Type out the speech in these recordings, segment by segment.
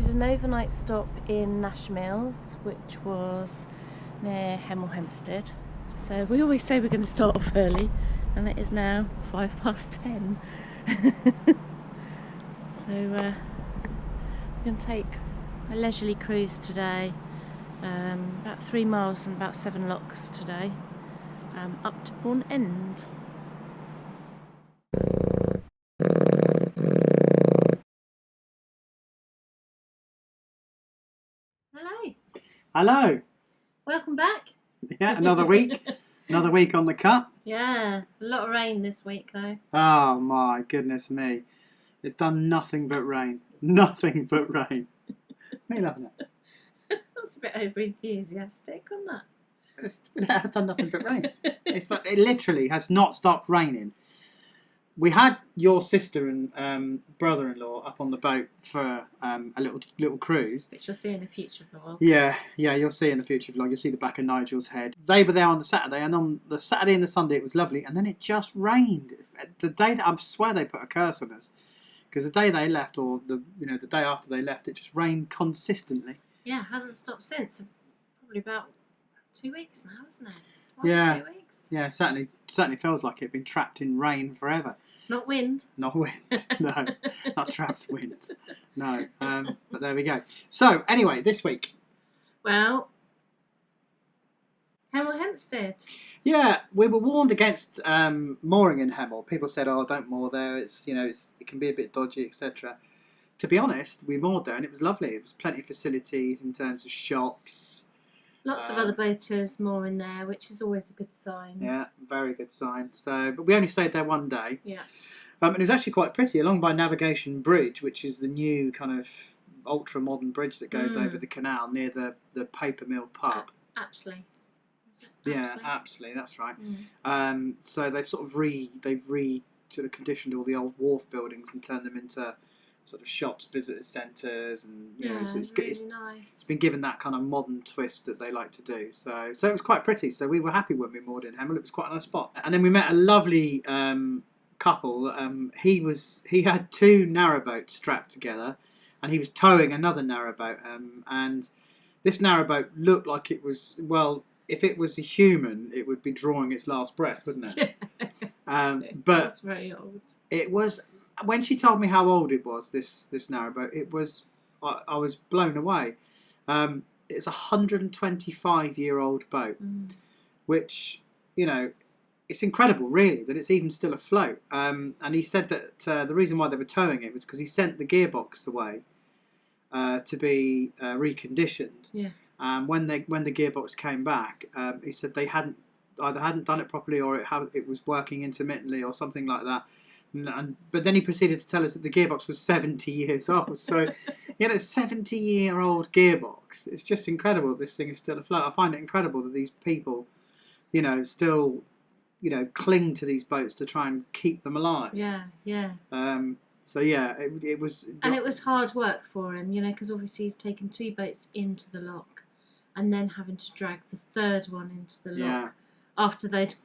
did an overnight stop in Nashmills, which was near Hemel Hempstead. So we always say we're going to start off early, and it is now 10:05. So we're going to take a leisurely cruise today, about 3 miles and about 7 locks today, up to Bourne End. Hello. Hello. Welcome back. Yeah, another week. Another week on the cut. Yeah, a lot of rain this week though. Oh my goodness me. It's done nothing but rain. Nothing but rain. Me loving it. That's a bit over enthusiastic, wasn't that? It has done nothing but rain. It literally has not stopped raining. We had your sister and brother-in-law up on the boat for a little cruise. Which you'll see in a future vlog. Yeah, you'll see in the future vlog. You'll see the back of Nigel's head. They were there on the Saturday, and on the Saturday and the Sunday it was lovely, and then it just rained. The day that I swear they put a curse on us, because the day they left, or the day after they left, it just rained consistently. Yeah, it hasn't stopped since. Probably about 2 weeks now, isn't it? 2 weeks. Yeah, certainly feels like it. Been trapped in rain forever. Not wind. Not wind. No, not trapped wind. No. But there we go. So anyway, this week. Well, Hemel Hempstead. Yeah, we were warned against mooring in Hemel. People said, "Oh, don't moor there. It can be a bit dodgy, etc." To be honest, we moored there and it was lovely. It was plenty of facilities in terms of shops. Lots of other boaters mooring there, which is always a good sign. Yeah, very good sign. So, but we only stayed there one day. Yeah. And it was actually quite pretty, along by Navigation Bridge, which is the new kind of ultra-modern bridge that goes over the canal near the paper mill pub. Absolutely. Yeah, absolutely. That's right. So they've sort of conditioned all the old wharf buildings and turned them into sort of shops, visitor centres, and so it's really nice. It's been given that kind of modern twist that they like to do. So it was quite pretty. So we were happy when we moored in Hemel. It was quite a nice spot. And then we met a lovely couple. He had 2 narrowboats strapped together, and he was towing another narrowboat. And this narrowboat looked like it was, well, if it was a human, it would be drawing its last breath, wouldn't it? But that's very old. It was. When she told me how old it was, this narrowboat, I was blown away. It's a 125-year-old boat, which, it's incredible, really, that it's even still afloat. And he said that the reason why they were towing it was because he sent the gearbox away to be reconditioned. Yeah. When the gearbox came back, he said they hadn't done it properly, or it was working intermittently, or something like that. But then he proceeded to tell us that the gearbox was 70 years old. So, a 70-year-old gearbox. It's just incredible this thing is still afloat. I find it incredible that these people, still, cling to these boats to try and keep them alive. Yeah, yeah. So, yeah, it was... And it was hard work for him, because obviously he's taken 2 boats into the lock and then having to drag the 3rd one into the lock. Yeah. After the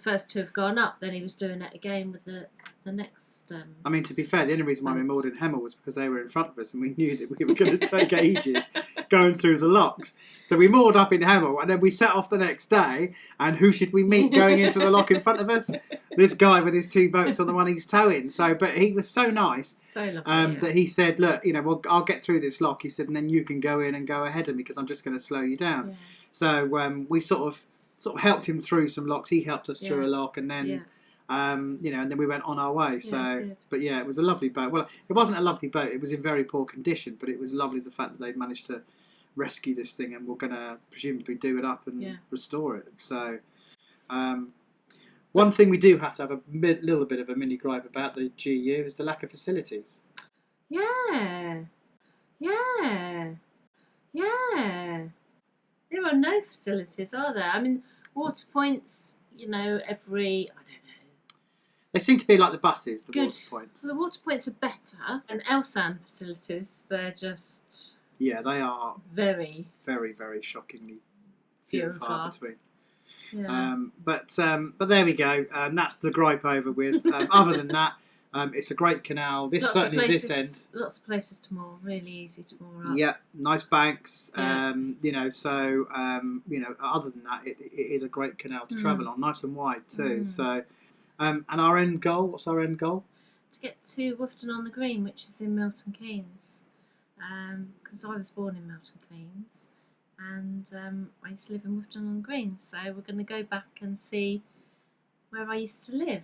first 2 have gone up, then he was doing it again with the next. I mean, to be fair, the only reason why we moored in Hemel was because they were in front of us, and we knew that we were going to take ages going through the locks. So we moored up in Hemel, and then we set off the next day. And who should we meet going into the lock in front of us? This guy with his 2 boats on the one he's towing. But he was so nice, so lovely, that he said, "Look, well, I'll get through this lock." He said, "And then you can go in and go ahead of me because I'm just going to slow you down." Yeah. So we sort of helped him through some locks. He helped us through a lock, and then and then we went on our way. So, but yeah, it was a lovely boat. Well, it wasn't a lovely boat. It was in very poor condition, but it was lovely the fact that they managed to rescue this thing, and we're going to presumably do it up and restore it. So, one thing we do have to have a little bit of a mini gripe about the GU is the lack of facilities. Yeah. There are no facilities, are there? I mean, water points, every, I don't know. They seem to be like the buses, the water points. The water points are better. And Elsan facilities, they're just... Yeah, they are very, very, very shockingly few and far between. Yeah. But there we go. That's the gripe over with. Other than that, It's a great canal. This lots certainly of places, this end. Lots of places to moor. Really easy to moor up. Yeah, nice banks. Yeah. You know, so you know, other than that, it is a great canal to travel on. Nice and wide too. So, and our end goal. What's our end goal? To get to Woughton on the Green, which is in Milton Keynes. Because I was born in Milton Keynes, and I used to live in Woughton on the Green. So we're going to go back and see where I used to live.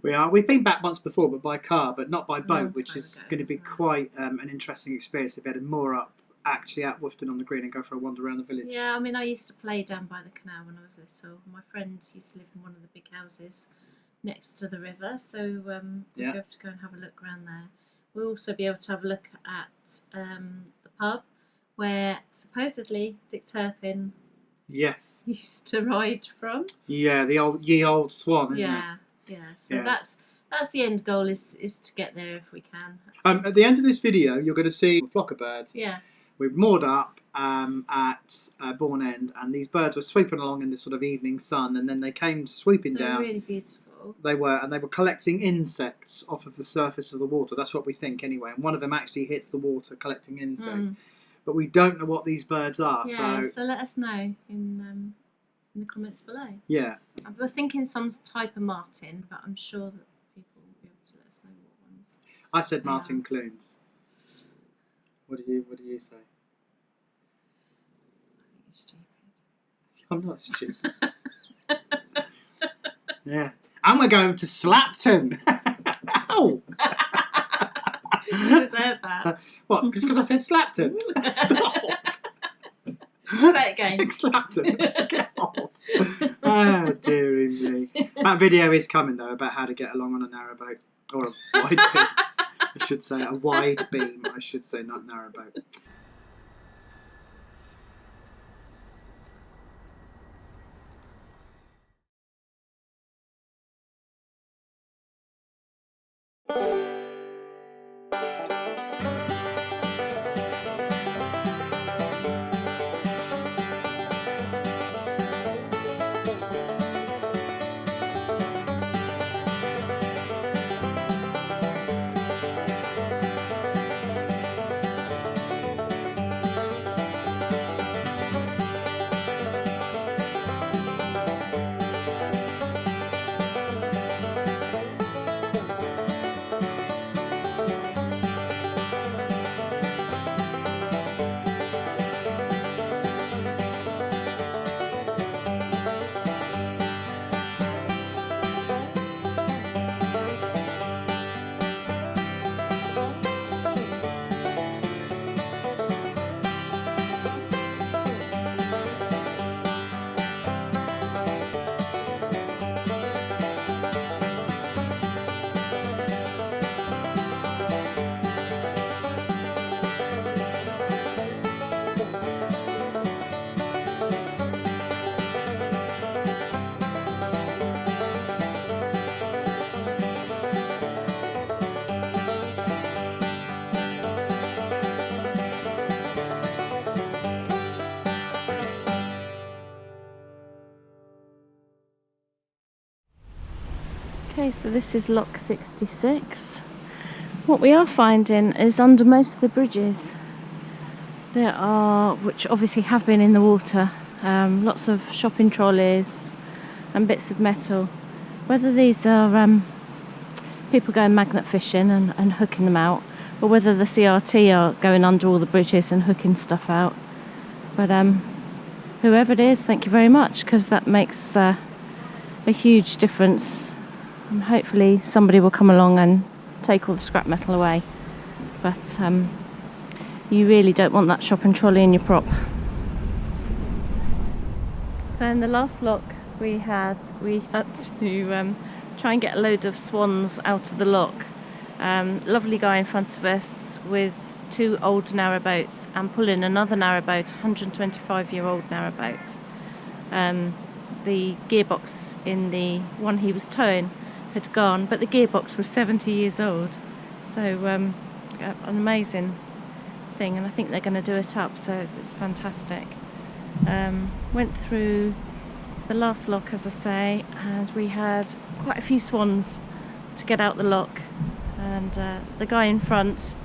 We are. We've been back once before, but by car, but not by boat, which is ago, going to be quite an interesting experience if we had a moor up actually at Woughton on the Green and go for a wander around the village. Yeah, I mean, I used to play down by the canal when I was little. My friend used to live in one of the big houses next to the river, so we'll be able to go and have a look around there. We'll also be able to have a look at the pub where supposedly Dick Turpin used to ride from. Yeah, the old swan, isn't it? Yeah. So that's the end goal is to get there if we can. At the end of this video, you're going to see a flock of birds. Yeah. We've moored up at Bourne End, and these birds were sweeping along in the sort of evening sun, and then they came sweeping down. Really beautiful. They were collecting insects off of the surface of the water. That's what we think anyway. And one of them actually hits the water collecting insects. But we don't know what these birds are. Yeah, so let us know in the comments below. Yeah. We're thinking some type of martin, but I'm sure that people will be able to let us know what ones. I said martin clunes. What do you say? I think you're stupid. I'm not stupid. Yeah. And we're going to Slapton. Ow! You deserve that. What? Because I said Slapton? Stop! Say it again. Slapton. Get off. Oh, dearie me. That video is coming, though, about how to get along on a narrowboat. Or a wide beam. I should say. A wide beam, I should say, not narrowboat. Okay, so this is lock 66. What we are finding is under most of the bridges there are, which obviously have been in the water, lots of shopping trolleys and bits of metal. Whether these are people going magnet fishing and hooking them out, or whether the CRT are going under all the bridges and hooking stuff out. But whoever it is, thank you very much, because that makes a huge difference. And hopefully somebody will come along and take all the scrap metal away. But you really don't want that shopping trolley in your prop. So in the last lock we had to try and get a load of swans out of the lock. Lovely guy in front of us with 2 old narrowboats and pulling another narrowboat, 125-year-old narrowboat. The gearbox in the one he was towing had gone, but the gearbox was 70 years old. So an amazing thing, and I think they're going to do it up, so it's fantastic. Went through the last lock, as I say, and we had quite a few swans to get out the lock, and the guy in front,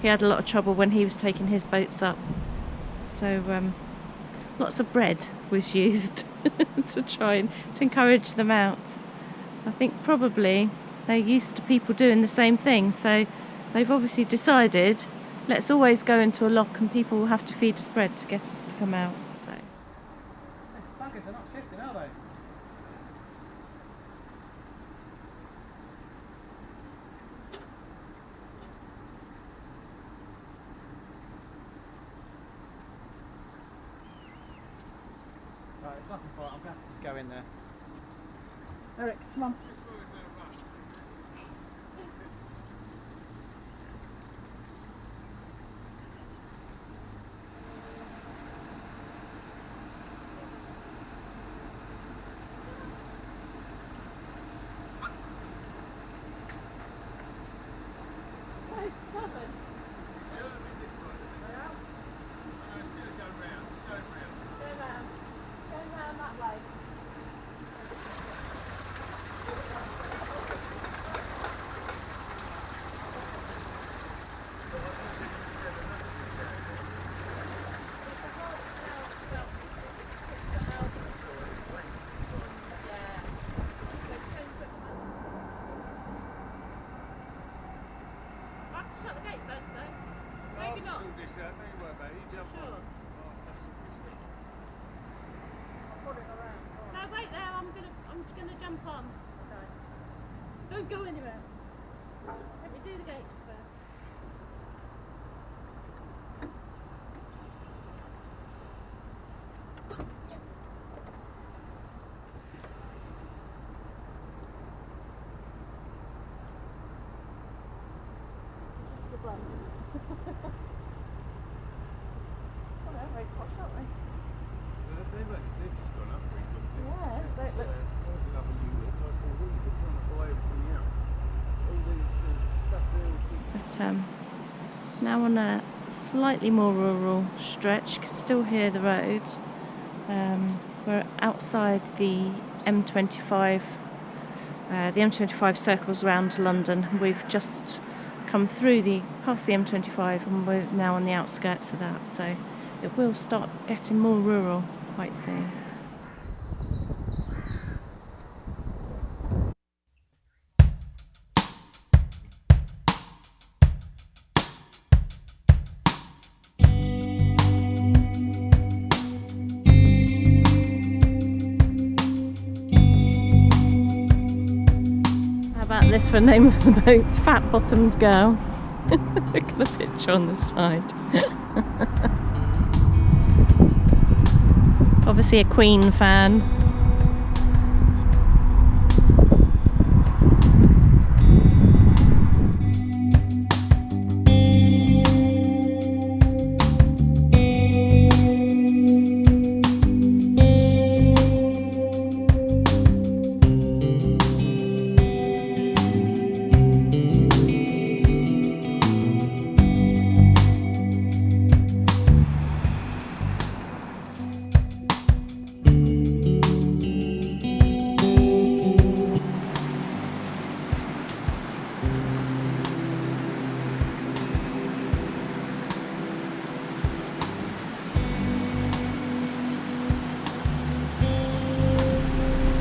he had a lot of trouble when he was taking his boats up. So lots of bread was used to try and to encourage them out. I think probably they're used to people doing the same thing, so they've obviously decided, let's always go into a lock and people will have to feed us bread to get us to come out. So Buggers, they're not shifting, are they? Right, it's nothing for it. I'm going to have to just go in there. Eric, come on. Shut the gate first though. Maybe not. Sure. No, wait there. I'm gonna jump on. Okay. Don't go anywhere. Let me do the gates first. But now on a slightly more rural stretch, you can still hear the road. We're outside the M25. The M25 circles around London. We've just come through past the M25 and we're now on the outskirts of that, so it will start getting more rural quite soon. This for name of the boat, Fat Bottomed Girl. Look at the picture on the side. Obviously a Queen fan.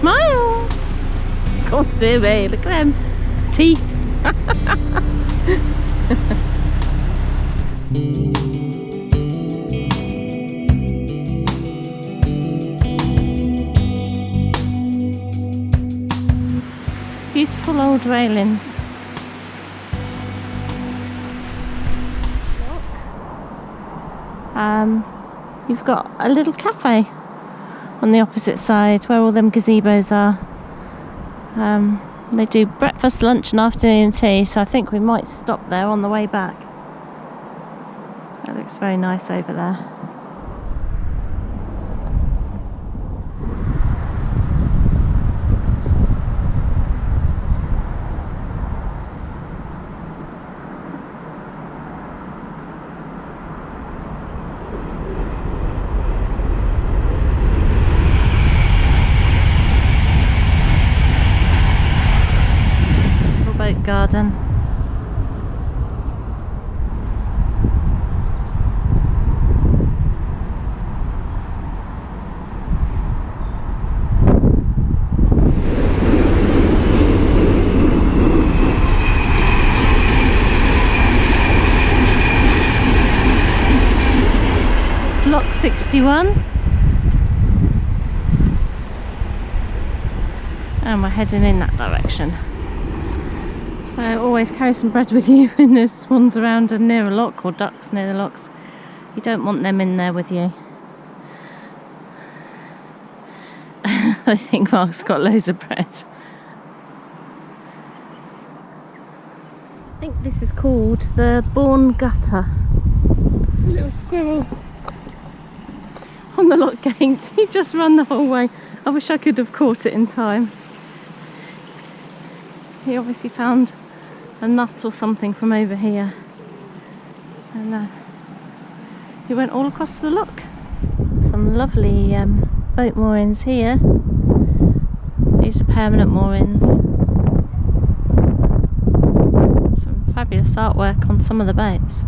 Smile! God dear me, look at them teeth. Beautiful old railings. You've got a little cafe on the opposite side where all them gazebos are. They do breakfast, lunch and afternoon tea, so I think we might stop there on the way back. That looks very nice over there. Lock 61. And we're heading in that direction. So always carry some bread with you when there's swans around and near a lock, or ducks near the locks. You don't want them in there with you. I think Mark's got loads of bread. I think this is called the Bourne Gutter. A little squirrel on the lock gate. He just ran the whole way. I wish I could have caught it in time. He obviously found a nut or something from over here, and he went all across the lock. Some lovely boat moorings here. These are permanent moorings. Some fabulous artwork on some of the boats.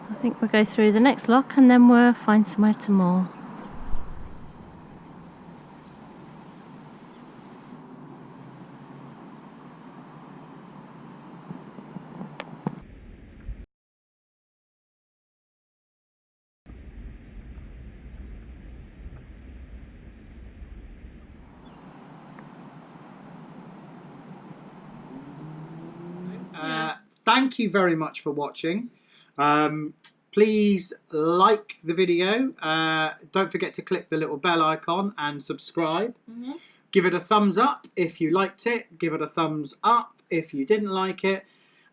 I think we'll go through the next lock and then we'll find somewhere to moor. Thank you very much for watching. Please like the video. Don't forget to click the little bell icon and subscribe. Give it a thumbs up if you liked it. Give it a thumbs up if you didn't like it.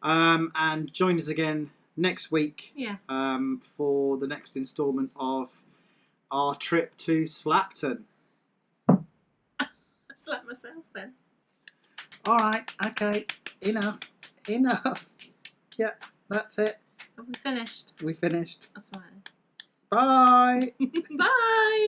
And join us again next week for the next instalment of our trip to Slapton. I slapped myself then. Alright, okay, enough. Yeah, that's it. Have we finished? We finished. That's right. Bye. Bye.